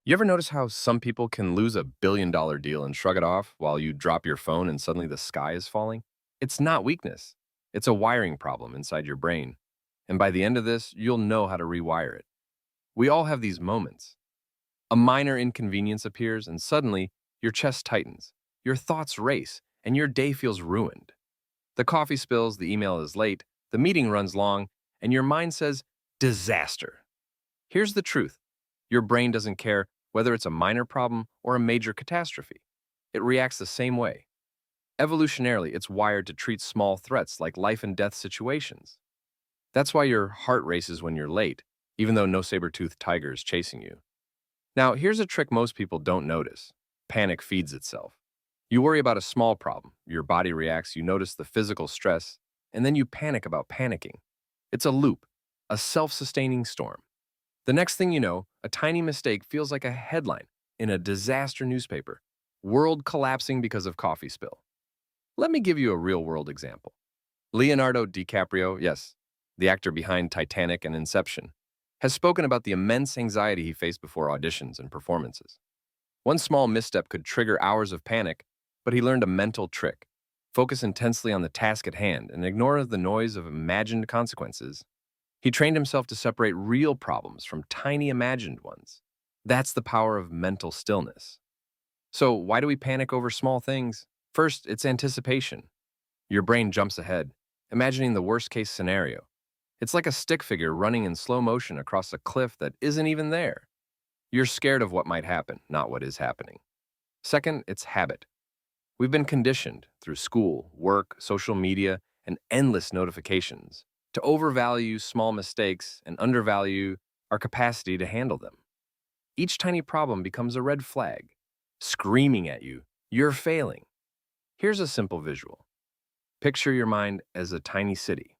You ever notice how some people can lose a $1 billion deal and shrug it off while you drop your phone and suddenly the sky is falling? It's not weakness. It's a wiring problem inside your brain. And by the end of this, you'll know how to rewire it. We all have these moments. A minor inconvenience appears and suddenly your chest tightens, your thoughts race, and your day feels ruined. The coffee spills, the email is late, the meeting runs long, and your mind says, disaster. Here's the truth. Your brain doesn't care whether it's a minor problem or a major catastrophe. It reacts the same way. Evolutionarily, it's wired to treat small threats like life and death situations. That's why your heart races when you're late, even though no saber-toothed tiger is chasing you. Now, here's a trick most people don't notice. Panic feeds itself. You worry about a small problem, your body reacts, you notice the physical stress, and then you panic about panicking. It's a loop, a self-sustaining storm. The next thing you know, a tiny mistake feels like a headline in a disaster newspaper. World collapsing because of coffee spill. Let me give you a real-world example. Leonardo DiCaprio, yes, the actor behind Titanic and Inception, has spoken about the immense anxiety he faced before auditions and performances. One small misstep could trigger hours of panic, but he learned a mental trick. Focus intensely on the task at hand and ignore the noise of imagined consequences. He trained himself to separate real problems from tiny imagined ones. That's the power of mental stillness. So why do we panic over small things? First, it's anticipation. Your brain jumps ahead, imagining the worst-case scenario. It's like a stick figure running in slow motion across a cliff that isn't even there. You're scared of what might happen, not what is happening. Second, it's habit. We've been conditioned through school, work, social media, and endless notifications to overvalue small mistakes and undervalue our capacity to handle them. Each tiny problem becomes a red flag, screaming at you, you're failing. Here's a simple visual. Picture your mind as a tiny city.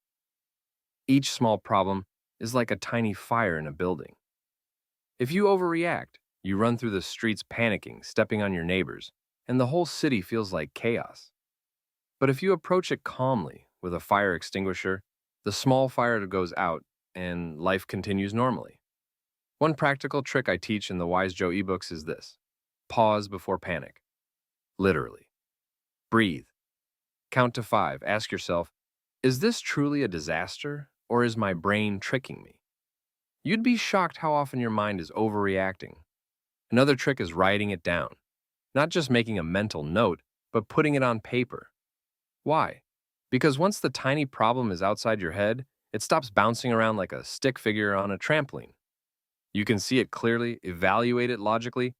Each small problem is like a tiny fire in a building. If you overreact, you run through the streets panicking, stepping on your neighbors, and the whole city feels like chaos. But if you approach it calmly with a fire extinguisher, the small fire goes out and life continues normally. One practical trick I teach in the Wise Joe ebooks is this. Pause before panic. Literally. Breathe. Count to 5. Ask yourself, is this truly a disaster or is my brain tricking me? You'd be shocked how often your mind is overreacting. Another trick is writing it down. Not just making a mental note, but putting it on paper. Why? Because once the tiny problem is outside your head, it stops bouncing around like a stick figure on a trampoline. You can see it clearly, evaluate it logically,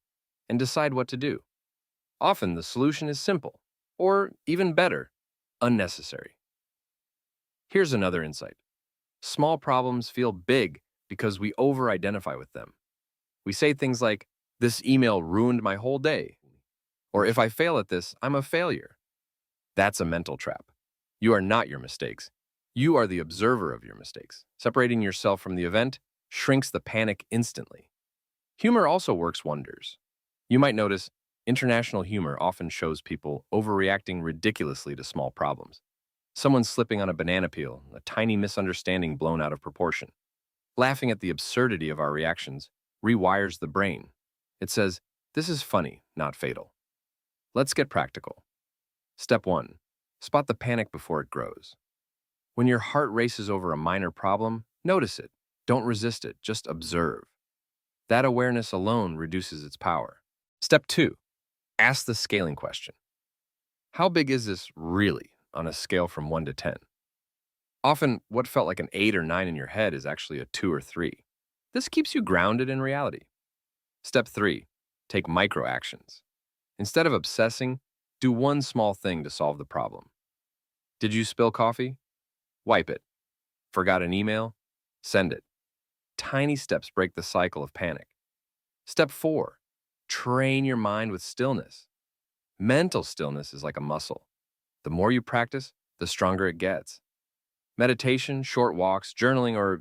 and decide what to do. Often the solution is simple, or even better, unnecessary. Here's another insight. Small problems feel big because we over-identify with them. We say things like, this email ruined my whole day, or if I fail at this, I'm a failure. That's a mental trap. You are not your mistakes. You are the observer of your mistakes. Separating yourself from the event shrinks the panic instantly. Humor also works wonders. You might notice international humor often shows people overreacting ridiculously to small problems. Someone slipping on a banana peel, a tiny misunderstanding blown out of proportion. Laughing at the absurdity of our reactions rewires the brain. It says, this is funny, not fatal. Let's get practical. Step 1. Spot the panic before it grows. When your heart races over a minor problem, notice it. Don't resist it, just observe. That awareness alone reduces its power. Step 2. Ask the scaling question. How big is this really on a scale from 1 to 10? Often, what felt like an 8 or 9 in your head is actually a 2 or 3. This keeps you grounded in reality. Step 3. Take micro actions. Instead of obsessing, do one small thing to solve the problem. Did you spill coffee? Wipe it. Forgot an email? Send it. Tiny steps break the cycle of panic. Step 4. Train your mind with stillness. Mental stillness is like a muscle. The more you practice, the stronger it gets. Meditation, short walks, journaling, or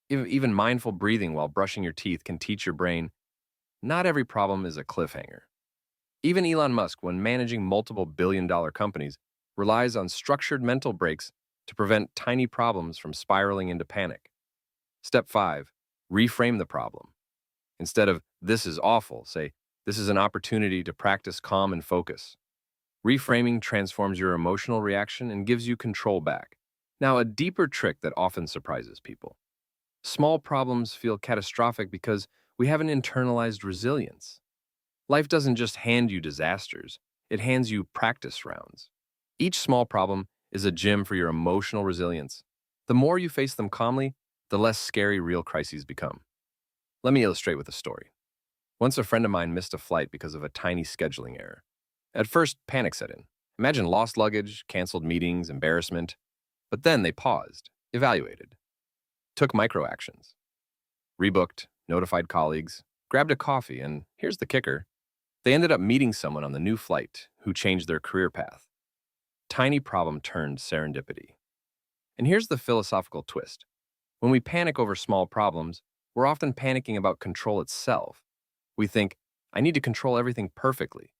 even mindful breathing while brushing your teeth can teach your brain not every problem is a cliffhanger. Even Elon Musk, when managing multiple billion-dollar companies, relies on structured mental breaks to prevent tiny problems from spiraling into panic. Step 5. Reframe the problem. Instead of, this is awful, say, this is an opportunity to practice calm and focus. Reframing transforms your emotional reaction and gives you control back. Now, a deeper trick that often surprises people. Small problems feel catastrophic because we haven't internalized resilience. Life doesn't just hand you disasters, it hands you practice rounds. Each small problem is a gym for your emotional resilience. The more you face them calmly, the less scary real crises become. Let me illustrate with a story. Once a friend of mine missed a flight because of a tiny scheduling error. At first, panic set in. Imagine lost luggage, canceled meetings, embarrassment. But then they paused, evaluated, took micro actions, rebooked, notified colleagues, grabbed a coffee, and here's the kicker. They ended up meeting someone on the new flight who changed their career path. Tiny problem turned serendipity. And here's the philosophical twist. When we panic over small problems, we're often panicking about control itself. We think, I need to control everything perfectly.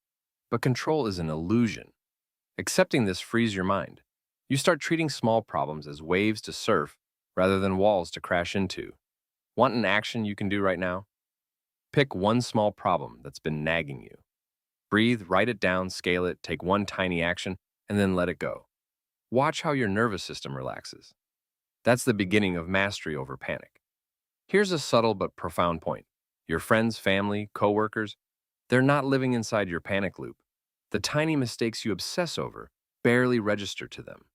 But control is an illusion. Accepting this frees your mind. You start treating small problems as waves to surf rather than walls to crash into. Want an action you can do right now? Pick one small problem that's been nagging you. Breathe, write it down, scale it, take one tiny action, and then let it go. Watch how your nervous system relaxes. That's the beginning of mastery over panic. Here's a subtle but profound point. Your friends, family, coworkers, they're not living inside your panic loop. The tiny mistakes you obsess over barely register to them.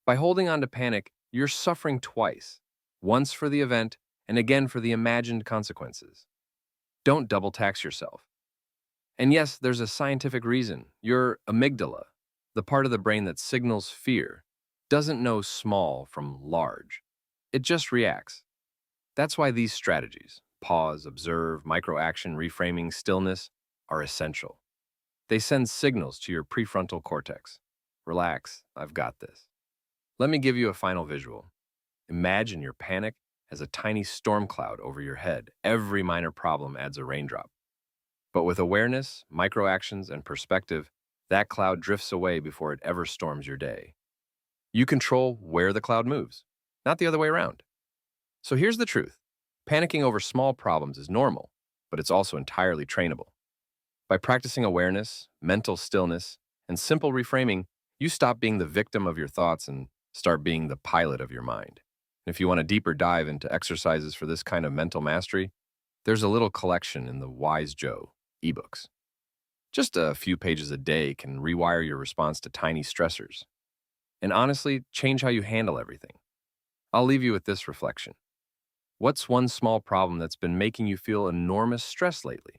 By holding on to panic, you're suffering twice, once for the event and again for the imagined consequences. Don't double tax yourself. And yes, there's a scientific reason. Your amygdala, the part of the brain that signals fear, doesn't know small from large. It just reacts. That's why these strategies, pause, observe, microaction, reframing, stillness, are essential. They send signals to your prefrontal cortex. Relax, I've got this. Let me give you a final visual. Imagine your panic as a tiny storm cloud over your head. Every minor problem adds a raindrop. But with awareness, microactions, and perspective, that cloud drifts away before it ever storms your day. You control where the cloud moves, not the other way around. So here's the truth. Panicking over small problems is normal, but it's also entirely trainable. By practicing awareness, mental stillness, and simple reframing, you stop being the victim of your thoughts and start being the pilot of your mind. And if you want a deeper dive into exercises for this kind of mental mastery, there's a little collection in the Wise Joe Ebooks. Just a few pages a day can rewire your response to tiny stressors. And honestly, change how you handle everything. I'll leave you with this reflection. What's one small problem that's been making you feel enormous stress lately?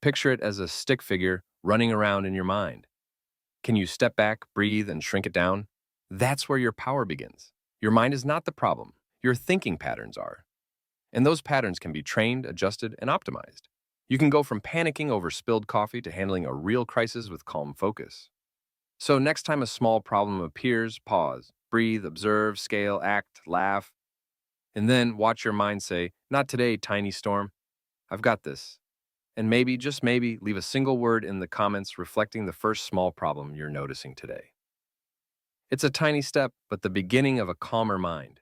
Picture it as a stick figure running around in your mind. Can you step back, breathe, and shrink it down? That's where your power begins. Your mind is not the problem. Your thinking patterns are. And those patterns can be trained, adjusted, and optimized. You can go from panicking over spilled coffee to handling a real crisis with calm focus. So next time a small problem appears, pause, breathe, observe, scale, act, laugh, and then watch your mind say, not today, tiny storm. I've got this. And maybe, just maybe, leave a single word in the comments reflecting the first small problem you're noticing today. It's a tiny step, but the beginning of a calmer mind.